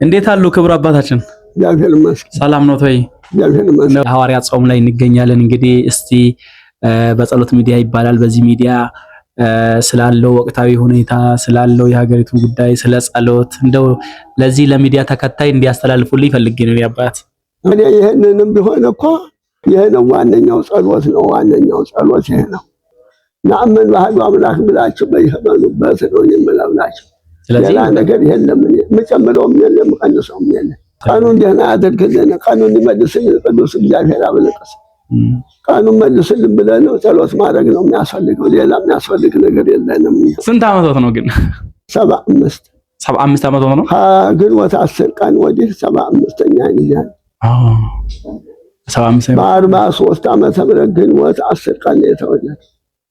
እንዴት አሉ ክብር አባታችን? እግዚአብሔር ይመስገን ሰላም ነው ተይ? እግዚአብሔር ይመስገን። ሐዋርያት ጾም ላይ እንገኛለን። እንግዲህ እስቲ በጸሎት ሚዲያ ይባላል። በዚህ ሚዲያ ስላለው ወቅታዊ ሁኔታ ስላለው የሀገሪቱ ጉዳይ ስለ ጸሎት እንደው ለዚህ ለሚዲያ ተከታይ እንዲያስተላልፉልኝ ፈልጌ ነው ያባት። እኔ ይሄንንም ቢሆን እኮ ይሄ ነው ዋነኛው ጸሎት ነው። ዋነኛው ጸሎት ይሄ ነው። ናምን ባህዱ አምላክ ብላችሁ በይፈመኑበት ነው የምላችሁ። ስለዚህ ነገር የለም መጨመረውም የለም ቀንሰውም የለም። ቀኑን ደህና አድርግልን፣ ቀኑን ይመልስልን ቅዱስ እግዚአብሔር አብለቀስ። ቀኑን መልስልን ብለን ነው ጸሎት ማድረግ ነው የሚያስፈልገው። ሌላ የሚያስፈልግ ነገር የለንም። ስንት ዓመት ነው ግን? 75 ዓመት ነው። ግንቦት 10 ቀን ወዲህ 75ኛ ይያል። 75 በ43 ዓመተ ምህረት ግንቦት 10 ቀን የተወለደ።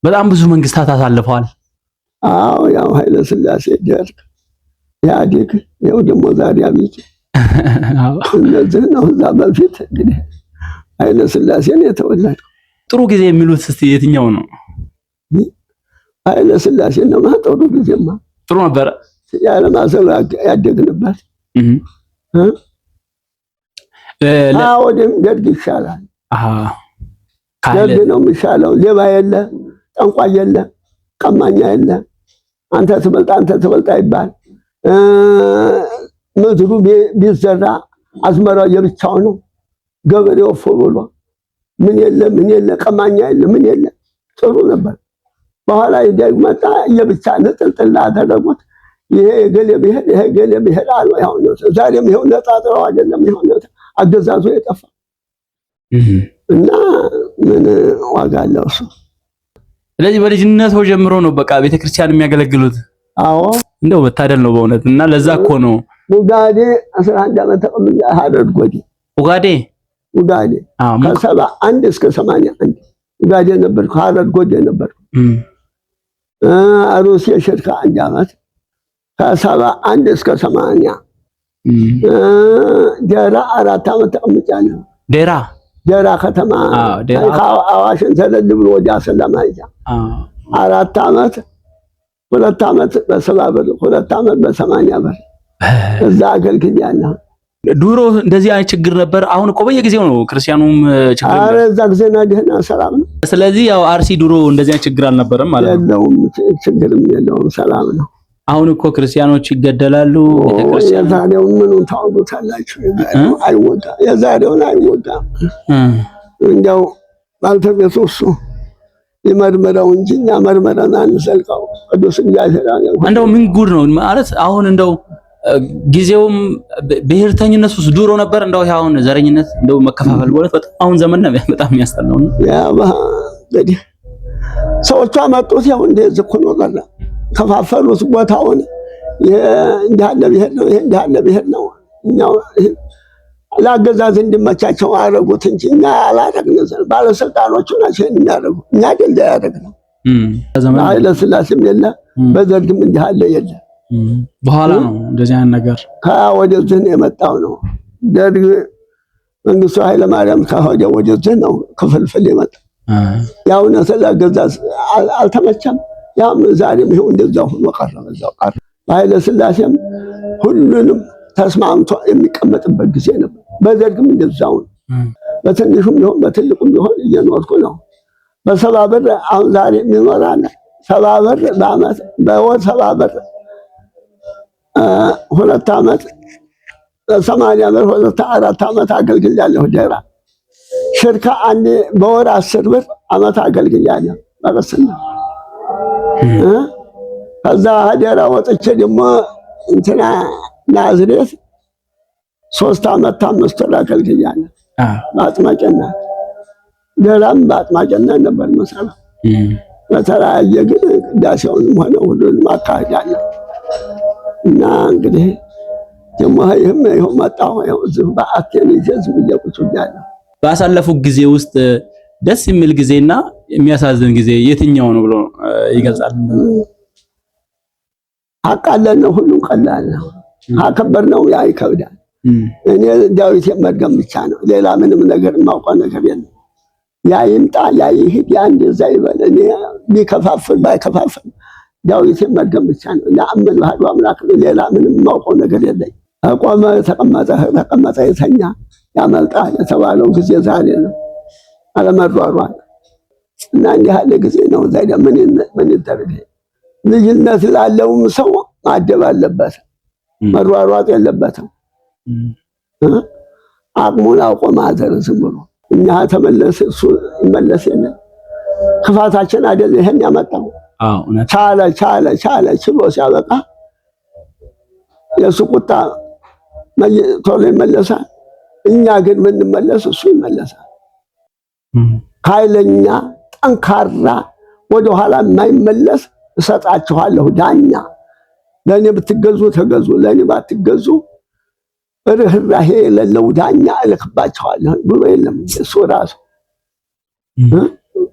በጣም ብዙ መንግስታት አሳልፈዋል። አዎ ያው ኃይለ ሥላሴ ደርግ ኢህአዴግ ያው ደግሞ ዛሬ አብይ እነዚህ ነው። እዛ በፊት እንግዲህ ኃይለ ሥላሴ ነው የተወለደ። ጥሩ ጊዜ የሚሉት እስቲ የትኛው ነው? ኃይለ ሥላሴ ነው ጥሩ ጊዜማ ጥሩ ነበር። ያለማሰብ ያደግንበት ወደም ደርግ ይሻላል። ደርግ ነው የሚሻለው። ሌባ የለ፣ ጠንቋይ የለ፣ ቀማኛ የለ። አንተ ትበልጣ ይባል። ምድሩ ቢዘራ አዝመራው የብቻው ነው። ገበሬው ፈብሎ ምን የለ ቀማኛ የለ ምን የለ። ጥሩ ነበር። በኋላ ይደግ መጣ የብቻ ንጥልጥል አደረጉት። ይሄ ገሌ ብሄድ ይሄ ገሌ ብሄድ አሉ። ያው ነው ዛሬም ይሄው ነጣጥረው አይደለም ይሄው አገዛዙ የጠፋ እና ምን ዋጋ አለው እሱ። ስለዚህ በልጅነቱ ጀምሮ ነው በቃ ቤተክርስቲያን የሚያገለግሉት። አዎ እንደው መታደል ነው በእውነት። እና ለዛ እኮ ነው ኡጋዴ 11 ዓመት ተቀምጬ ሀረር ጎዴ ኡጋዴ ከ71 እስከ 81 ኡጋዴ ነበርኩ። ሀረር ጎዴ ነበርኩ። አሩሲ ሽርካ 1 ዓመት ከ71 እስከ 80 ደራ 4 ዓመት ተቀምጫለሁ። ደራ ከተማ አዋሽን ተለል ብሎ ወዲያ ሰላማይታ 4 ዓመት 2 ዓመት በ70 ብር 2 ዓመት በ80 ብር እዛ አገልግያለሁ። ድሮ እንደዚህ አይነት ችግር ነበር። አሁን እኮ በየጊዜው ነው ክርስቲያኑም ችግር ነበር። እዛ ጊዜና ደህና ሰላም ነው። ስለዚህ ያው አርሲ ድሮ እንደዚህ አይነት ችግር አልነበረም ማለት ነው። የለውም ችግርም የለውም ሰላም ነው። አሁን እኮ ክርስቲያኖች ይገደላሉ። ቤተክርስቲያን የዛሬውን ምኑን ታውቁታላችሁ? የዛሬውን አይወጣም። እንደው ባልተቤቱ እሱ ይመርመረው እንጂ እኛ መርመረን አንዘልቀው። ቅዱስ እግዚአብሔር እንደው ምን ጉድ ነው ማለት አሁን እንደው ጊዜውም ብሔርተኝነት ውስጥ ድሮ ነበር። እንደው አሁን ዘረኝነት እንደው መከፋፈል ማለት በጣም አሁን ዘመን ነው በጣም የሚያስጠላው ነው። ያ እንግዲህ ሰዎቹ አመጡት ያው እንደዚህ እኮ ነው ቀረ። ከፋፈሉት ቦታውን እንዳለ ብሄር ነው ይሄ እንዳለ ብሄር ነው። እኛው ለአገዛዝ እንዲመቻቸው አደረጉት እንጂ እኛ አላደረግንም። ባለስልጣኖቹ ናቸው የሚያደርጉ እኛ አይደል ያደረግነው። ኃይለ ሥላሴም የለ በደርግም እንዲህ አለ የለ። በኋላ ነው እንደዚህ አይነት ነገር ከወደዚህ ነው የመጣው ነው። ደርግ መንግስቱ ኃይለ ማርያም ወደዚህ ነው ክፍልፍል የመጣው። ያው ነው ስለአገዛዝ አልተመቸም። ያም ዛሬም ይሄው እንደዛው ሆኖ ቀረ። በዛው ቀረ። ኃይለ ሥላሴም ሁሉንም ተስማምቶ የሚቀመጥበት ጊዜ ነበር። በደርግም እንደዛው ነው። በትንሹም ቢሆን በትልቁም ቢሆን እየኖርኩ ነው። በ70 ብር አሁን ዛሬ የሚኖራል 70 ብር በአመት በወር 70 ብር 2 ዓመት 80 ብር 4 ዓመት አገልግያለሁ። ደራ ሽርካ አንዴ በወር 10 ብር አመት አገልግያለሁ በረስና ከዛ ሀደራ ወጥቼ ደግሞ እንትና ናዝሬት 3 ዓመት 5 ወር አገልግያለሁ። በአጥማጭና ደራም በአጥማጭና ነበር መሰራ። በተለያየ ግን ቅዳሴውንም ሆነ ሁሉንም አካሂዳለሁ። እና እንግዲህ ደግሞ ይሄው መጣሁ ይሄው እዚህ በአቴን ይዘዝ ብየቁጭኛለሁ። ባሳለፉት ጊዜ ውስጥ ደስ የሚል ጊዜና የሚያሳዝን ጊዜ የትኛው ነው ብሎ ይገልጻል? አቃለን ነው ሁሉም ቀላል ነው። አከበር ነው ያ ይከብዳል። እኔ ዳዊት መርገም ብቻ ነው ሌላ ምንም ነገር የማውቀው ነገር የለም። ያ ይምጣ ያ ይሄድ ያ እንደዛ ይበል። እኔ ቢከፋፍል ባይከፋፍል ዳዊት መርገም ብቻ ነው። ለአመን ባህዱ አምላክ ሌላ ምንም የማውቀው ነገር የለም። ቆመ ተቀመጠ የተኛ ያመልጣል የተባለው ጊዜ ዛሬ ነው። አለመሯሯጥ እና እንዲህ ያለ ጊዜ ነው። ዛሬ ምን ይደረግ? ልጅነት ላለውም ሰው ማደብ አለበት፣ መሯሯጥ የለበትም። አቅሙን አውቆ ማዘር ዝም ብሎ እኛ ተመለስ እሱ ይመለስ የለ ክፋታችን አይደል ይሄን ያመጣው። ቻለ ችሎ ሲያበቃ የሱ ቁጣ ቶሎ ይመለሳል። እኛ ግን ብንመለስ እሱ ይመለሳል። ኃይለኛ ጠንካራ ወደ ኋላ የማይመለስ እሰጣችኋለሁ ዳኛ። ለኔ ብትገዙ ተገዙ፣ ለኔ ባትገዙ ርህራሄ የሌለው ዳኛ እልክባችኋለሁ ብሎ የለም እሱ ራሱ።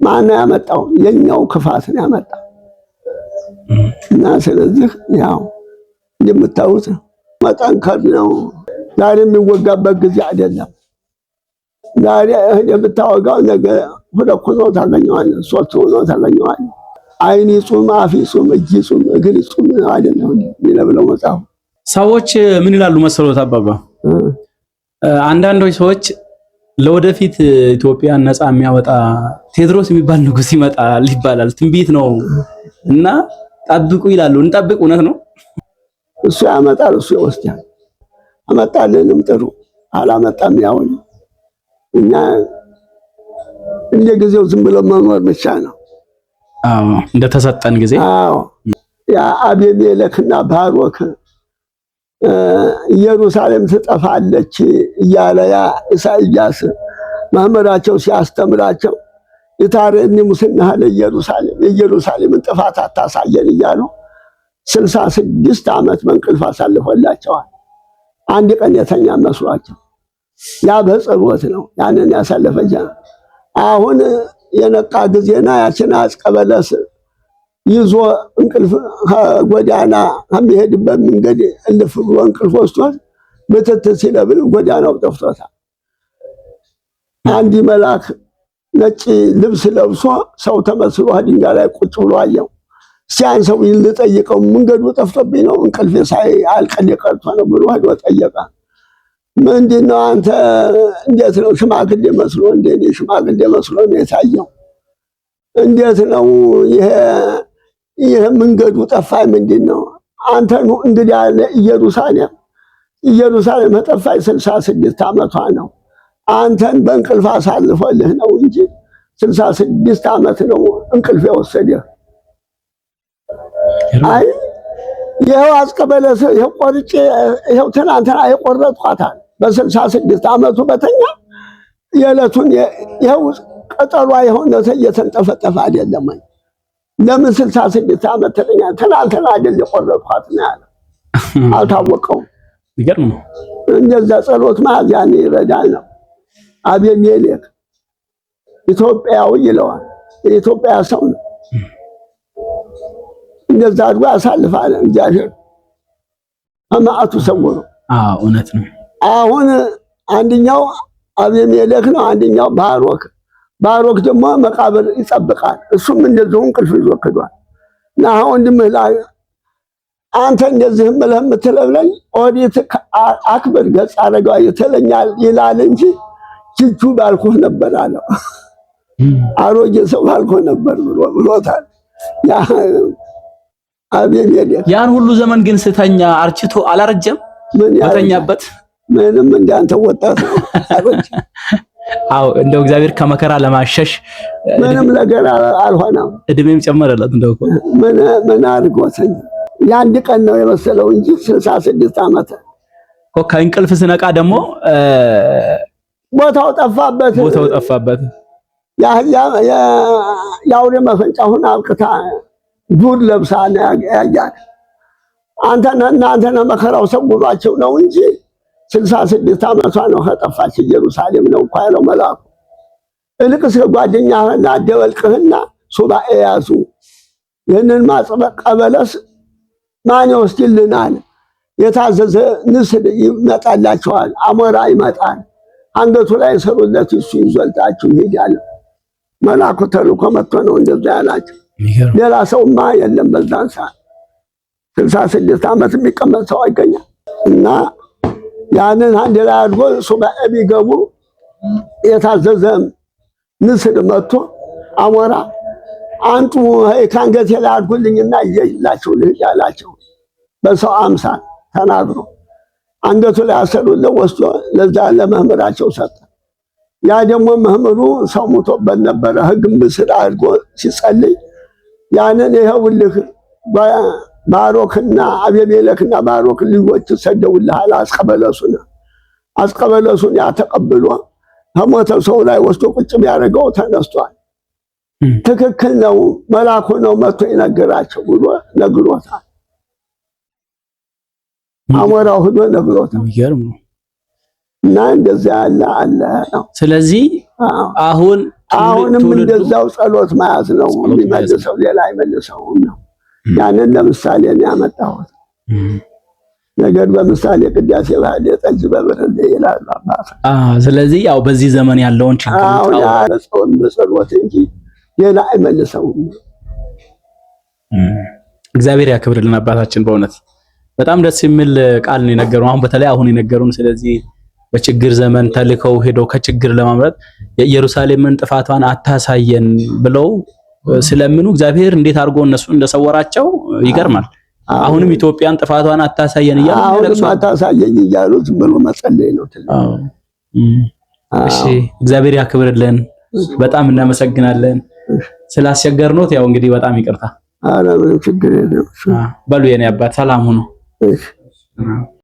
ማነው ያመጣው? የኛው ክፋት ነው ያመጣው። እና ስለዚህ ያው እንደምታዩት መጠንከር ነው። ዛሬ የሚወጋበት ጊዜ አይደለም። ዛሬ የምታወጋው ነገ ሁለት ሆኖ ታገኘዋለህ፣ ሶስት ሆኖ ታገኘዋለህ። አይን ይጹም፣ አፍ ይጹም፣ እጅ ይጹም፣ እግር ይጹም አይደለም የሚለው መጽሐፉ። ሰዎች ምን ይላሉ መሰሎት አባባ? አንዳንዶች ሰዎች ለወደፊት ኢትዮጵያን ነፃ የሚያወጣ ቴዎድሮስ የሚባል ንጉስ ይመጣል ይባላል፣ ትንቢት ነው እና ጠብቁ ይላሉ። እንጠብቅ። እውነት ነው? እሱ ያመጣል፣ እሱ ይወስዳል። አመጣልንም ጥሩ፣ አላመጣም ያው ነው። እኛ እንደጊዜው ዝም ብሎ መኖር ብቻ ነው። አዎ እንደተሰጠን ጊዜ። አዎ ያ አቤሜሌክና ባሮክ ኢየሩሳሌም ትጠፋለች እያለ ያ ኢሳይያስ መምህራቸው ሲያስተምራቸው ይታረኒ ሙስና ለኢየሩሳሌም የኢየሩሳሌምን ጥፋት አታሳየን እያሉ 66 ዓመት በእንቅልፍ አሳልፎላቸዋል። አንድ ቀን የተኛ መስሏቸው ያ በጸሎት ነው ያንን ያሳለፈጃ። አሁን የነቃ ጊዜና ያችን አስቀበለስ ይዞ እንቅልፍ ጎዳና የሚሄድበት መንገድ እልፍ ብሎ እንቅልፍ ወስዶት በተተ ሲለብል ጎዳናው ጠፍቶታል። አንድ መልአክ ነጭ ልብስ ለብሶ ሰው ተመስሎ ድንጋይ ላይ ቁጭ ብሎ አየው። ሲያን ሰው ልጠይቀው መንገዱ ጠፍቶብኝ ነው እንቅልፍ ሳይ አልቀል ቀርቶ ነው ብሎ ሄዶ ጠየቀ። ምንድነው አንተ እንዴት ነው ሽማግሌ መስሎ እንዴት ሽማግሌ መስሎ ነው የታየው? እንዴት ነው ይሄ መንገዱ ጠፋኝ ምንድነው? አንተ ነው እንግዲህ ያለ ኢየሩሳሌም ጠፋኝ 66 ዓመቷ ነው። አንተን በእንቅልፍ አሳልፎልህ ነው እንጂ 66 ዓመት ነው እንቅልፍ የወሰደህ። አይ ይሄው አስቀበለሰ ይሄው ቆርጬ ይሄው ትናንትና የቆረጥኳታል በ66 ዓመቱ በተኛ የዕለቱን ይሄው ቀጠሯ የሆነ እየተንጠፈጠፈ አይደለም። ለምን 66 ዓመት ተኛ? ትናንትና አይደል የቆረጥኳት ነው ያለ። አልታወቀውም። ይገርም ነው። እንደዛ ጸሎት ማለት ያን ይረዳል ነው። አቤሜሌክ ኢትዮጵያዊ ይለዋል። የኢትዮጵያ ሰው ነው። እንደዛ አድርጎ ያሳልፋል እግዚአብሔር አማአቱ ሰውሮ። አዎ እውነት ነው። አሁን አንደኛው አቤሜሌክ ነው፣ አንደኛው ባሮክ ደግሞ መቃብር ይጠብቃል። እሱም እንደዚሁ እንቅልፍ ይዞ ከዷል። እና ወንድምህ ላይ አንተ እንደዚህ ብለህ የምትለብለኝ ኦዲት አክብር ገጽ አረጋው ይተለኛል ይላል እንጂ ጅጁ ባልኩህ ነበር አለው። አሮጌ ሰው ባልኩህ ነበር ብሎታል። ያ አቤሜሌክ ያን ሁሉ ዘመን ግን ስተኛ አርጅቶ አላረጀም። በተኛበት ምንም እንዳንተ ወጣት ነው አሮጌ። አው እንደው እግዚአብሔር ከመከራ ለማሸሽ ምንም ነገር አልሆነም። እድሜም ጨመረለት። እንደው ምን አድርጎት የአንድ ቀን ነው የመሰለው እንጂ 66 ዓመት እኮ። ከእንቅልፍ ስነቃ ደግሞ ቦታው ጠፋበት። የአውሬ መፈንጫውን አብቅታ ዱር ለብሳ ነው ያያት። እናንተና መከራው ሰውሯቸው ነው እንጂ 66 ዓመቷ ነው ከጠፋች ኢየሩሳሌም ነው እኮ ያለው መልአኩ። እልቅስ ጓደኛህን አደበልቅህና ሱባኤ ያዙ። ይህንን ማጽበቀበለስ ማን ይወስድልናል? የታዘዘ ንስር ይመጣላቸዋል፣ አሞራ ይመጣል፣ አንገቱ ላይ ሰሩለት፣ እሱ ይዘልጣችሁ ይሄዳል። መልአኩ ተልኮ መጥቶ ነው እንደዛ ያላቸው። ሌላ ሰውማ የለም በዛን ሰዓት 66 ዓመት የሚቀመጥ ሰው አይገኛል። እና ያንን አንድ ላይ አድርጎ ሱባኤ ቢገቡ የታዘዘ ንስር መጥቶ አሞራ አንቱ ከአንገቴ ላይ አድርጉልኝና እየላቸው ልጅ ያላቸው በሰው አምሳል ተናግሮ አንገቱ ላይ አሰሩለት ወስዶ ለዛ ለመምህራቸው ሰጠ። ያ ደግሞ መምህሩ ሰው ሞቶበት ነበረ። ሕግም ምስል አድርጎ ሲጸልይ ያንን ይኸውልህ ባሮክና አቤሜሌክና ባሮክ ልጆች ሰደውልሃል አስቀበለሱን ያ ተቀብሎ ከሞተ ሰው ላይ ወስዶ ቁጭ ቢያደርገው ተነስቷል። ትክክል ነው መልአኩ ነው መጥቶ ይነግራቸው ብሎ ነግሮታል። አሞራው ሆኖ ነግሮታል። ይገርም ነው። እና እንደዛ ያለ አለ ነው። ስለዚህ አሁንም እንደዛው ጸሎት መያዝ ነው የሚመልሰው፣ ሌላ አይመልሰውም ነው። ያንን ለምሳሌ ነው ያመጣሁት። ነገር በምሳሌ ቅዳሴ ባህል የጠጅ በብርሌ ይላል አባት። ስለዚህ ያው በዚህ ዘመን ያለውን ችግር ጾም በጸሎት እንጂ ሌላ አይመልሰውም። እግዚአብሔር ያክብርልን አባታችን። በእውነት በጣም ደስ የሚል ቃል ነው የነገሩን። አሁን በተለይ አሁን የነገሩን ስለዚህ በችግር ዘመን ተልከው ሄደው ከችግር ለማምለጥ የኢየሩሳሌምን ጥፋቷን አታሳየን ብለው ስለምኑ እግዚአብሔር እንዴት አድርጎ እነሱን እንደሰወራቸው ይገርማል። አሁንም ኢትዮጵያን ጥፋቷን አታሳየን እያሉ ዝም ብሎ መጸለይ ነው። እሺ እግዚአብሔር ያክብርልን። በጣም እናመሰግናለን። ስላስቸገርኖት ያው እንግዲህ በጣም ይቅርታ። ችግር የለም። በሉ የኔ አባት ሰላም ሁኑ።